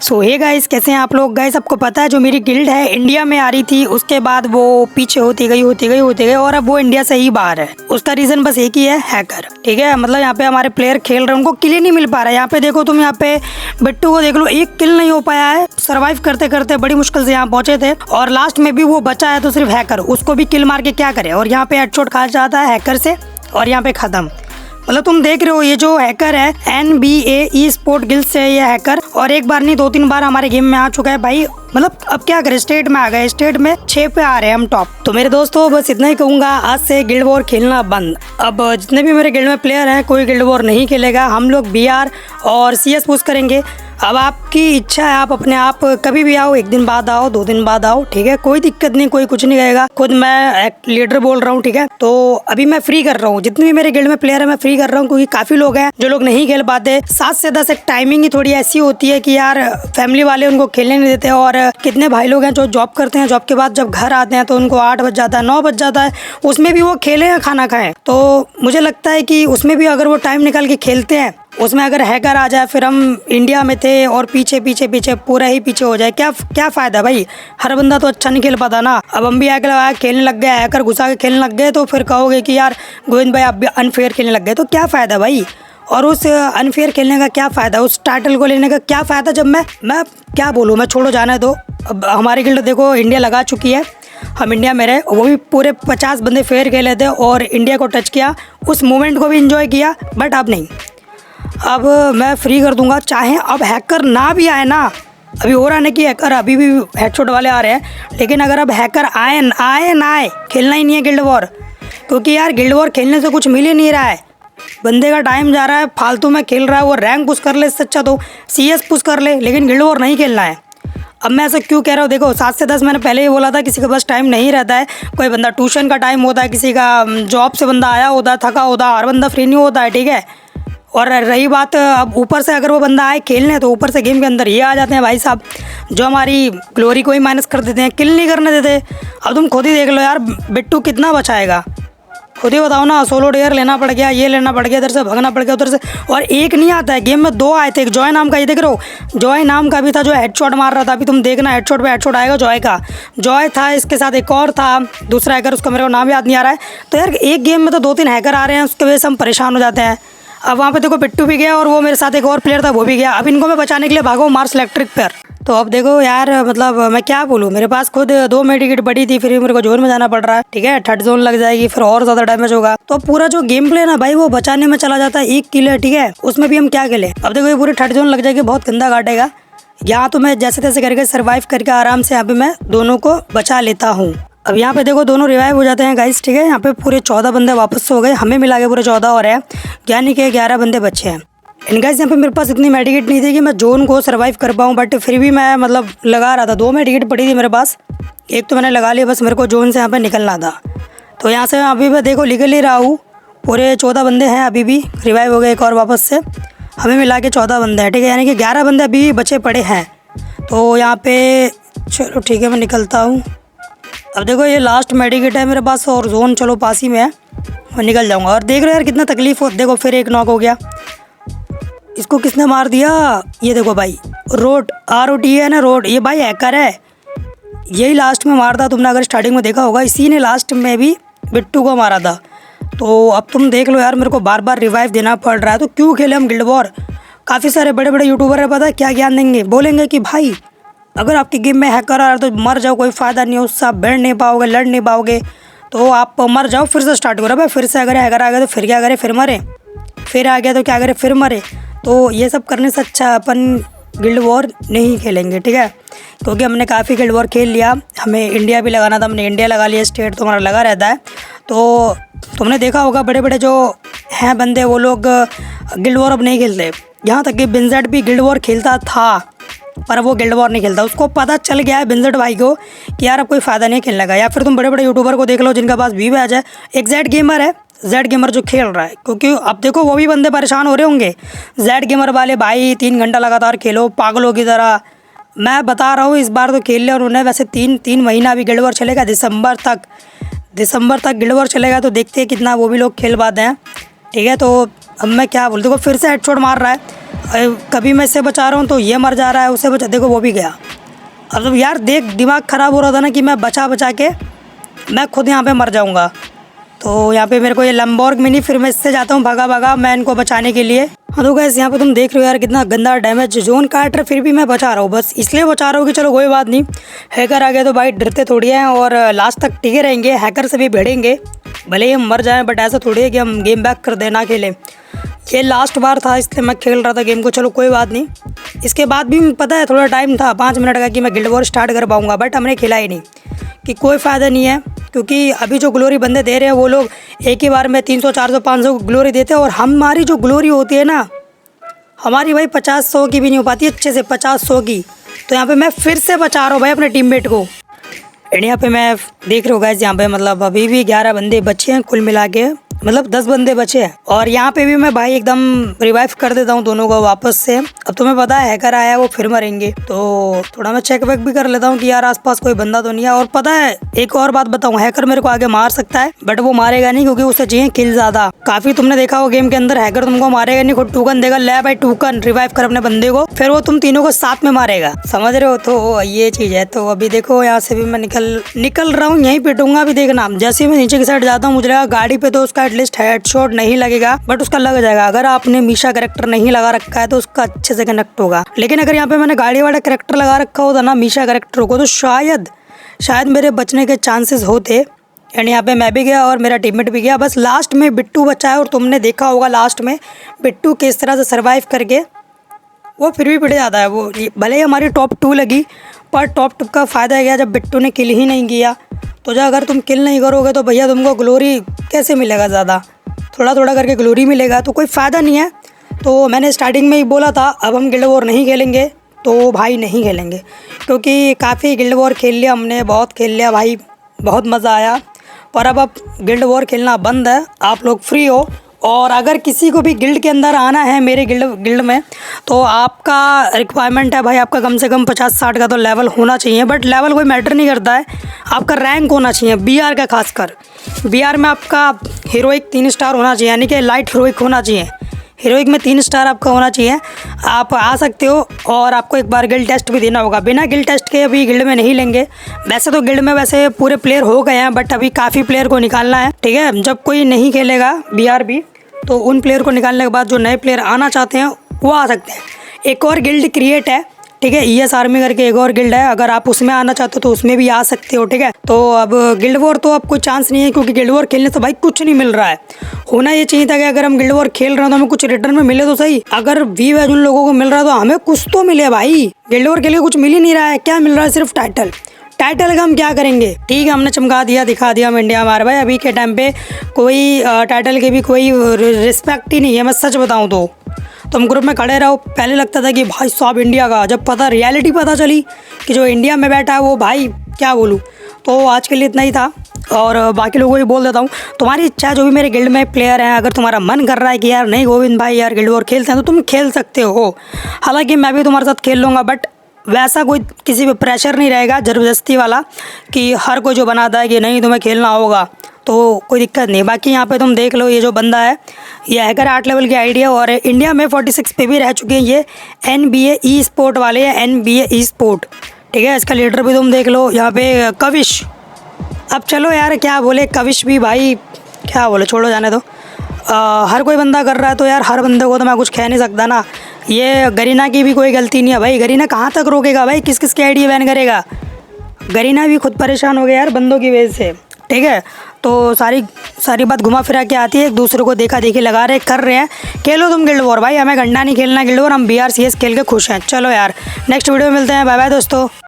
सो hey guys, कैसे हैं आप लोग। गाइस आपको पता है जो मेरी गिल्ड है इंडिया में आ रही थी, उसके बाद वो पीछे होती गई और अब वो इंडिया से ही बाहर है। उसका रीजन बस एक ही है, हैकर। ठीक है, मतलब यहाँ पे हमारे प्लेयर खेल रहे हैं, उनको किल ही नहीं मिल पा रहा है। यहाँ पे देखो तुम, यहाँ पे बिट्टू को देख लो, एक किल नहीं हो पाया है। सर्वाइव करते करते बड़ी मुश्किल से यहाँ पहुंचे थे और लास्ट में भी वो बचा है तो सिर्फ हैकर, उसको भी किल मार के क्या करे। और यहाँ पे हेडशॉट खा जाता है हैकर से और यहाँ पे खत्म। मतलब तुम देख रहे हो ये जो हैकर है NBA eSport गिल्ड से ये हैकर, और एक बार नहीं 2-3 बार हमारे गेम में आ चुका है भाई। मतलब अब क्या करें, स्टेट में आ गए, स्टेट में 6 पे आ रहे हैं हम टॉप। तो मेरे दोस्तों बस इतना ही कहूंगा, आज से गिल्ड वॉर खेलना बंद। अब जितने भी मेरे गिल्ड में प्लेयर हैं, कोई गिल्ड वॉर नहीं खेलेगा। हम लोग BR और CS पुश करेंगे। अब आपकी इच्छा है, आप अपने आप कभी भी आओ, 1 दिन बाद आओ, 2 दिन बाद आओ, ठीक है, कोई दिक्कत नहीं, कोई कुछ नहीं कहेगा। खुद मैं एक लीडर बोल रहा हूँ, ठीक है। तो अभी मैं फ्री कर रहा हूँ, जितने भी मेरे गिल्ड में प्लेयर है मैं फ्री कर रहा हूँ, क्योंकि काफी लोग हैं जो लोग नहीं खेल पाते। 7 से 10 एक टाइमिंग ही थोड़ी ऐसी होती है कि यार फैमिली वाले उनको खेलने नहीं देते। और कितने भाई लोग हैं जो जॉब करते हैं, जॉब के बाद जब घर आते हैं तो उनको 8 बज जाता है, 9 बज जाता है, उसमें भी वो खेले या खाना खाएं। तो मुझे लगता है कि उसमें भी अगर वो टाइम निकाल के खेलते हैं, उसमें अगर हैकर आ जाए, फिर हम इंडिया में थे और पीछे पीछे पीछे पूरा ही पीछे हो जाए, क्या फ़ायदा भाई। हर बंदा तो अच्छा नहीं खेल पाता ना। अब हम भी आके लगाया खेलने लग गए, हैकर घुसा के खेलने लग गए, तो फिर कहोगे कि यार गोविंद भाई आप भी अनफेयर खेलने लग गए, तो क्या फ़ायदा भाई। और उस अनफेयर खेलने का क्या फ़ायदा, उस टाइटल को लेने का क्या फ़ायदा, जब मैं क्या बोलूँ। मैं छोड़ो, जाने दो। अब हमारी गिल्ड देखो इंडिया लगा चुकी है, हम इंडिया में रहे, वो भी पूरे 50 बंदे फेयर खेले थे और इंडिया को टच किया, उस मोमेंट को भी इंजॉय किया। बट अब नहीं, अब मैं फ्री कर दूंगा, चाहे अब हैकर ना भी आए ना। अभी हो रहा है ना कि हैकर अभी भी हेडशॉट वाले आ रहे हैं, लेकिन अगर अब हैकर आए ना आए, खेलना ही नहीं है गिल्ड वॉर। क्योंकि यार गिल्ड वॉर खेलने से कुछ मिल ही नहीं रहा है, बंदे का टाइम जा रहा है, फालतू में खेल रहा है। वो रैंक पुश कर ले, इससे अच्छा तो CS पुश कर ले, लेकिन गिल्ड वॉर नहीं खेलना है। अब मैं ऐसा क्यों कह रहा हूँ, देखो 7 से 10 मैंने पहले ही बोला था, किसी के पास टाइम नहीं रहता है। कोई बंदा ट्यूशन का टाइम होता है, किसी का जॉब से बंदा आया होता है, थका होता है, हर बंदा फ्री नहीं होता है, ठीक है। और रही बात अब ऊपर से अगर वो बंदा आए खेलने, तो ऊपर से गेम के अंदर ये आ जाते हैं भाई साहब, जो हमारी ग्लोरी को ही माइनस कर देते हैं, किल नहीं करने देते। अब तुम खुद ही देख लो यार, बिट्टू कितना बचाएगा, खुद ही बताओ ना। सोलो डेयर लेना पड़ गया, ये लेना पड़ गया, इधर से भगना पड़ गया, उधर से। और एक नहीं आता है गेम में, 2 आए थे। एक जॉय नाम का, ये देख रहे हो, जॉय नाम का भी था जो हेडशॉट मार रहा था। अभी तुम देखना हेडशॉट पे हेडशॉट आएगा जॉय का। जॉय था, इसके साथ एक और था दूसरा हैकर, उसका मेरे को नाम याद नहीं आ रहा है। तो यार एक गेम में तो 2-3 हैकर आ रहे हैं, उसकी वजह से हम परेशान हो जाते हैं। अब वहाँ पे देखो बिट्टू भी गया और वो मेरे साथ एक और प्लेयर था, वो भी गया। अब इनको मैं बचाने के लिए भागो मार्स इलेक्ट्रिक पर। तो अब देखो यार, मतलब मैं क्या बोलूँ, मेरे पास खुद 2 मेडिकेट पड़ी थी, फिर मेरे को जोन में जाना पड़ रहा है, ठीक है। 3rd जोन लग जाएगी, फिर और ज़्यादा डैमेज होगा। तो पूरा जो गेम प्ले ना भाई, वो बचाने में चला जाता है। 1 किल है, ठीक है, उसमें भी हम क्या खेले। अब देखो ये पूरी 3rd जोन लग जाएगी, बहुत गंदा काटेगा। यहाँ तो मैं जैसे तैसे करके सर्वाइव करके आराम से यहाँ पे मैं दोनों को बचा लेता हूँ। अब यहाँ पे देखो दोनों रिवाइव हो जाते हैं गाइस, ठीक है। यहाँ पे पूरे 14 बंदे वापस हो गए, हमें मिला के पूरे 14 हो रहे हैं, यानी कि 11 बंदे बचे हैं। एंड गाइस यहाँ पे मेरे पास इतनी मेडिकेट नहीं थी कि मैं जोन को सर्वाइव कर पाऊँ, बट फिर भी मैं मतलब लगा रहा था। 2 मेडिकेट पड़ी थी मेरे पास, एक तो मैंने लगा लिया, बस मेरे को जोन से यहाँ पे निकलना था। तो यहाँ से अभी मैं देखो निकल ही रहा हूँ, पूरे 14 बंदे हैं, अभी भी रिवाइव हो गए एक और वापस से, हमें मिला के 14 बंदे हैं, ठीक है, यानी कि 11 बंदे अभी भी बचे पड़े हैं। तो यहाँ पे चलो ठीक है, मैं निकलता हूँ। अब देखो ये लास्ट मेडिकेट है मेरे पास और जोन चलो पास ही में है, मैं निकल जाऊँगा। और देख रहे हो यार कितना तकलीफ हो, देखो फिर एक नॉक हो गया। इसको किसने मार दिया, ये देखो भाई, ROT है ना, रोड, ये भाई हैकर है, यही लास्ट में मारता। तुमने अगर स्टार्टिंग में देखा होगा, इसी ने लास्ट में भी बिट्टू को मारा था। तो अब तुम देख लो यार, मेरे को बार बार रिवाइव देना पड़ रहा है, तो क्यों खेले हम गिल्ड वॉर। काफ़ी सारे बड़े बड़े यूट्यूबर है, पता है क्या ज्ञान देंगे, बोलेंगे कि भाई अगर आपकी गेम में हैकर आ रहा है तो मर जाओ, कोई फ़ायदा नहीं है, उससे आप बैठ नहीं पाओगे, लड़ नहीं पाओगे, तो आप मर जाओ, फिर से स्टार्ट करो भाई। फिर से अगर हैकर आ गया तो फिर क्या करें, फिर मरे, फिर आ गया तो क्या करें, फिर मरे। तो ये सब करने से अच्छा अपन गिल्ड वॉर नहीं खेलेंगे, ठीक है। क्योंकि हमने काफ़ी गिल्ड वॉर खेल लिया, हमें इंडिया भी लगाना था, हमने इंडिया लगा लिया, स्टेट तो हमारा लगा रहता है। तो तुमने देखा होगा बड़े बड़े जो हैं बंदे, वो लोग गिल्ड वॉर अब नहीं खेलते। यहाँ तक कि बिनजेट भी गिल्ड वॉर खेलता था, पर वो गिल्ड वॉर नहीं खेलता। उसको पता चल गया है बिनजेट भाई को कि यार अब कोई फ़ायदा नहीं खेलने का। या फिर तुम बड़े बड़े यूट्यूबर को देख लो जिनका पास भी आ जाए, एक जेड गेमर है, जेड गेमर जो खेल रहा है, क्योंकि अब देखो वो भी बंदे परेशान हो रहे होंगे। जेड गेमर वाले भाई 3 घंटा लगातार खेलो पागलों की तरह, मैं बता रहा हूँ इस बार तो खेल लिया उन्होंने। वैसे 3 महीना अभी गिल्ड वॉर चलेगा, दिसंबर तक गिल्ड वॉर चलेगा, तो देखते हैं कितना वो भी लोग खेल पाते हैं। ठीक है। तो अब मैं क्या बोल, देखो फिर से हेडशॉट मार रहा है, कभी मैं इससे बचा रहा हूँ तो ये मर जा रहा है, उससे बचा, देखो वो भी गया। अब यार देख दिमाग ख़राब हो रहा था ना कि मैं बचा के मैं खुद यहाँ पे मर जाऊँगा। तो यहाँ पे मेरे को ये लैम्बोर्गिनी, फिर मैं इससे जाता हूँ भागा मैं इनको बचाने के लिए। हाँ तो गाइस यहाँ पे तुम देख रहे हो यार कितना गंदा डैमेज जोन काट रहा, फिर भी मैं बचा रहा हूँ, बस इसलिए बचा रहा हूँ कि चलो कोई बात नहीं, हैकर आ गए तो भाई डरते थोड़ी हैं और लास्ट तक टिके रहेंगे, हैकर से भी भिड़ेंगे, भले ही हम मर जाएं, बट ऐसा थोड़ी है कि हम गेम बैक कर देना खेलें। ये लास्ट बार था इसलिए मैं खेल रहा था गेम को, चलो कोई बात नहीं। इसके बाद भी पता है थोड़ा टाइम था 5 मिनट का कि मैं गिल्ड वॉर स्टार्ट कर पाऊँगा, बट हमने खेला ही नहीं कि कोई फ़ायदा नहीं है, क्योंकि अभी जो ग्लोरी बंदे दे रहे हैं वो लोग एक ही बार में 300 400 500 ग्लोरी देते हैं, और हमारी जो ग्लोरी होती है ना, हमारी भाई 50-100 की भी नहीं हो पाती अच्छे से, 50-100 की। तो यहाँ पे मैं फिर से बचा रहा हूँ भाई अपने टीममेट को। एंड यहाँ पे मैं देख रहा हूँ गाइस, यहाँ पे मतलब अभी भी 11 बंदे बचे हैं कुल मिला के, मतलब 10 बंदे बचे हैं। और यहाँ पे भी मैं भाई एकदम रिवाइव कर देता हूँ दोनों को वापस से। अब तुम्हें पता है हैकर आया है, वो फिर मरेंगे, तो थोड़ा मैं चेक वेक भी कर लेता हूँ कि यार आसपास कोई बंदा तो नहीं है। और पता है एक और बात बताऊँ, हैकर मेरे को आगे मार सकता है बट वो मारेगा नहीं, क्योंकि उसे चाहिए किल ज्यादा। काफी तुमने देखा हो गेम के अंदर हैकर तुमको मारेगा नहीं, खुद टोकन देगा, ले भाई टोकन रिवाइव कर अपने बंदे को, फिर वो तुम तीनों को साथ में मारेगा, समझ रहे हो। तो ये चीज है। तो अभी देखो यहाँ से भी मैं निकल रहा हूँ, यहीं पिटूंगा। अभी देखना जैसे मैं नीचे की साइड जाता हूँ, मुझे लगा गाड़ी पे तो उसका एटलीस्ट हेडशॉट नहीं लगेगा, बट उसका लग जाएगा। अगर आपने मीशा कैरेक्टर नहीं लगा रखा है तो उसका अच्छे से कनेक्ट होगा। लेकिन अगर यहाँ पे मैंने गाड़ी वाला कैरेक्टर लगा रखा होता ना, मीशा कैरेक्टर को, तो शायद मेरे बचने के चांसेस होते। एंड यहाँ पे मैं भी गया और मेरा टीममेट भी गया, बस लास्ट में बिट्टू बचा है। और तुमने देखा होगा लास्ट में बिट्टू किस तरह से सर्वाइव करके वो फिर भी पिट जाता है। वो भले ही हमारी टॉप 2 लगी, पर टॉप 2 का फ़ायदा है जब बिट्टू ने किल ही नहीं किया। तो जब अगर तुम किल नहीं करोगे तो भैया तुमको ग्लोरी कैसे मिलेगा, ज़्यादा थोड़ा थोड़ा करके ग्लोरी मिलेगा, तो कोई फ़ायदा नहीं है। तो मैंने स्टार्टिंग में ही बोला था अब हम गिल्ड वॉर नहीं खेलेंगे, तो भाई नहीं खेलेंगे, क्योंकि काफ़ी गिल्ड वॉर खेल लिया हमने, बहुत खेल लिया भाई, बहुत मज़ा आया। पर अब गिल्ड वॉर खेलना बंद है, आप लोग फ्री हो। और अगर किसी को भी गिल्ड के अंदर आना है मेरे गिल्ड में, तो आपका रिक्वायरमेंट है भाई, आपका कम से कम 50-60 का तो लेवल होना चाहिए। बट लेवल कोई मैटर नहीं करता है, आपका रैंक होना चाहिए, BR का खासकर। BR में आपका हीरोइक 3 स्टार होना चाहिए, यानी कि लाइट हीरोइक होना चाहिए। हीरोइक में 3 स्टार आपका होना चाहिए, आप आ सकते हो। और आपको एक बार गिल्ड टेस्ट भी देना होगा, बिना गिल्ड टेस्ट के अभी गिल्ड में नहीं लेंगे। वैसे तो गिल्ड में वैसे पूरे प्लेयर हो गए हैं, बट अभी काफ़ी प्लेयर को निकालना है, ठीक है। जब कोई नहीं खेलेगा BR भी, तो उन प्लेयर को निकालने के बाद जो नए प्लेयर आना चाहते हैं वो आ सकते हैं। एक और गिल्ड क्रिएट है, ठीक है, ES आर्मी करके एक और गिल्ड है, अगर आप उसमें आना चाहते हो तो उसमें भी आ सकते हो, ठीक है। तो अब गिल्ड वॉर तो अब कोई चांस नहीं है, क्योंकि गिल्ड वॉर खेलने से भाई कुछ नहीं मिल रहा है। होना ये चाहिए था कि अगर हम गिल्ड वॉर खेल रहे हैं तो हमें कुछ रिटर्न में मिले तो सही। अगर वी वैज उन लोगों को मिल रहा है तो हमें कुछ तो मिले भाई। गिल्ड वॉर के लिए कुछ मिल ही नहीं रहा है, क्या मिल रहा है, सिर्फ टाइटल का हम क्या करेंगे। ठीक है, हमने चमका दिया, दिखा दिया हम इंडिया मार भाई। अभी के टाइम पे कोई टाइटल के भी कोई रिस्पेक्ट ही नहीं है, मैं सच बताऊं तो। तुम ग्रुप में खड़े रहो, पहले लगता था कि भाई साहब इंडिया का, जब रियलिटी पता चली कि जो इंडिया में बैठा है वो भाई क्या बोलूँ। तो आज के लिए इतना ही था, और बाकी लोगों को भी बोल देता हूँ, तुम्हारी इच्छा, जो भी मेरे गिल्ड में प्लेयर हैं, अगर तुम्हारा मन कर रहा है कि यार नहीं गोविंद भाई यार गिल्ड वॉर खेलते हैं, तो तुम खेल सकते हो। हालांकि मैं भी तुम्हारे साथ खेल लूँगा, बट वैसा कोई किसी पे प्रेशर नहीं रहेगा ज़बरदस्ती वाला कि हर कोई जो बनाता है कि नहीं तुम्हें खेलना होगा, तो कोई दिक्कत नहीं। बाकी यहाँ पे तुम देख लो, ये जो बंदा है ये हैकर 8 लेवल की आईडी है, और इंडिया में 46 पे भी रह चुके हैं। ये NBA ई स्पोर्ट वाले हैं, NBA ई स्पोर्ट, ठीक है। इसका लीडर भी तुम देख लो यहाँ पे कविश। अब चलो यार क्या बोले, कविश भी भाई क्या बोले, छोड़ो जाने दो। हर कोई बंदा कर रहा है तो यार हर बंदे को तो मैं कुछ कह नहीं सकता ना। ये गरीना की भी कोई गलती नहीं है भाई, गरीना कहाँ तक रोकेगा भाई, किस किस की आईडी बैन करेगा। गरीना भी खुद परेशान हो गया यार बंदों की वजह से, ठीक है। तो सारी बात घुमा फिरा के आती है, एक दूसरे को देखा देखी लगा रहे कर रहे हैं। खेलो तुम गिल्ड वॉर भाई, हमें घंटा नहीं खेलना गिल्ड वॉर, हम BR CS खेल के खुश हैं। चलो यार नेक्स्ट वीडियो में मिलते हैं, बाय बाय दोस्तों।